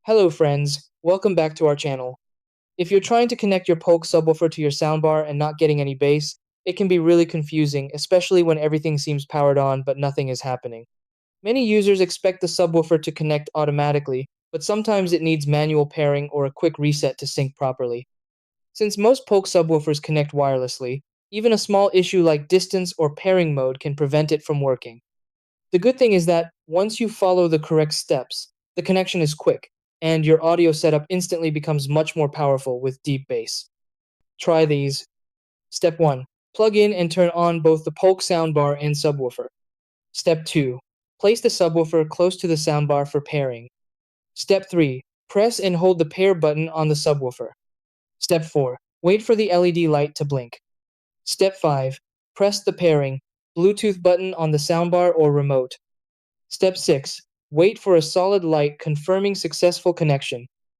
Hello friends, welcome back to our channel. If you're trying to connect your Polk subwoofer to your soundbar and not getting any bass, it can be really confusing, especially when everything seems powered on but nothing is happening. Many users expect the subwoofer to connect automatically, but sometimes it needs manual pairing or a quick reset to sync properly. Since most Polk subwoofers connect wirelessly, even a small issue like distance or pairing mode can prevent it from working. The good thing is that once you follow the correct steps, the connection is quick, and your audio setup instantly becomes much more powerful with deep bass. Try these. Step 1. Plug in and turn on both the Polk soundbar and subwoofer. Step 2. Place the subwoofer close to the soundbar for pairing. Step 3. Press and hold the pair button on the subwoofer. Step 4. Wait for the LED light to blink. Step 5. Press the pairing Bluetooth button on the soundbar or remote. Step 6. Wait for a solid light confirming successful connection.